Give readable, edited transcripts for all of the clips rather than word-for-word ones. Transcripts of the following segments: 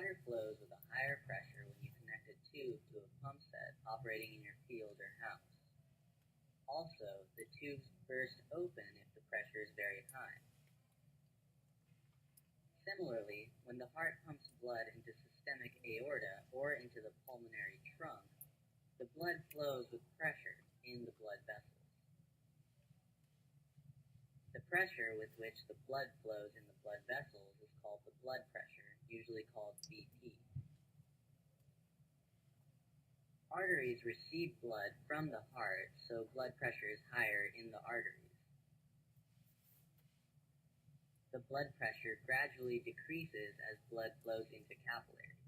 Water flows with a higher pressure when you connect a tube to a pump set operating in your field or house. Also, the tubes burst open if the pressure is very high. Similarly, when the heart pumps blood into systemic aorta or into the pulmonary trunk, the blood flows with pressure in the blood vessels. The pressure with which the blood flows in the blood vessels is called the blood pressure, usually called BP. Arteries receive blood from the heart, so blood pressure is higher in the arteries. The blood pressure gradually decreases as blood flows into capillaries.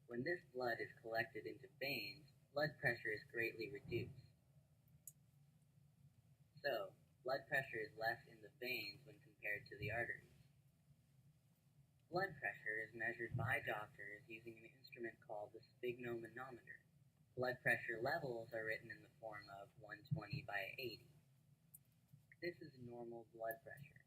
When this blood is collected into veins, blood pressure is greatly reduced. So, blood pressure is less in the veins when compared to the arteries. Blood pressure is measured by doctors using an instrument called the sphygmomanometer. Blood pressure levels are written in the form of 120 by 80. This is normal blood pressure.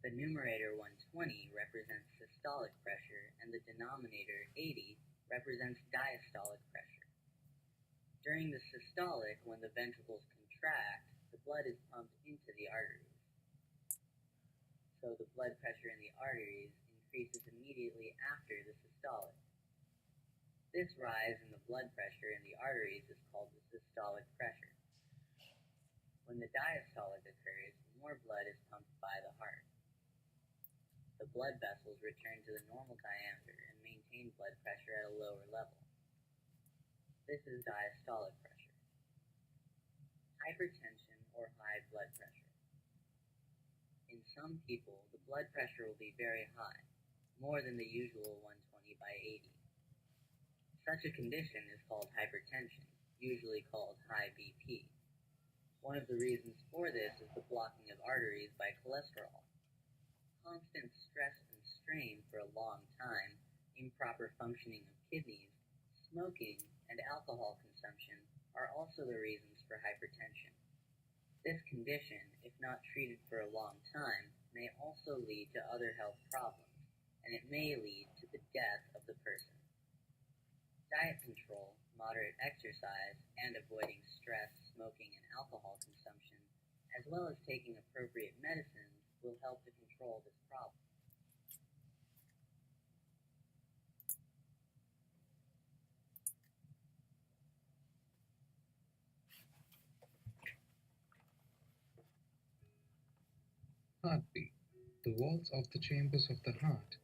The numerator 120 represents systolic pressure, and the denominator 80 represents diastolic pressure. During the systolic, when the ventricles contract, the blood is pumped into the arteries. So the blood pressure in the arteries increases immediately after the systolic. This rise in the blood pressure in the arteries is called the systolic pressure. When the diastolic occurs, more blood is pumped by the heart. The blood vessels return to the normal diameter and maintain blood pressure at a lower level. This is diastolic pressure. Hypertension or high blood pressure. In some people, the blood pressure will be very high, more than the usual 120 by 80. Such a condition is called hypertension, usually called high BP. One of the reasons for this is the blocking of arteries by cholesterol. Constant stress and strain for a long time, improper functioning of kidneys, smoking, and alcohol consumption are also the reasons for hypertension. This condition, if not treated for a long time, may also lead to other health problems, and it may lead to the death of the person. Diet control, moderate exercise, and avoiding stress, smoking, and alcohol consumption, as well as taking appropriate medicines, will help to control this problem. Heartbeat. The walls of the chambers of the heart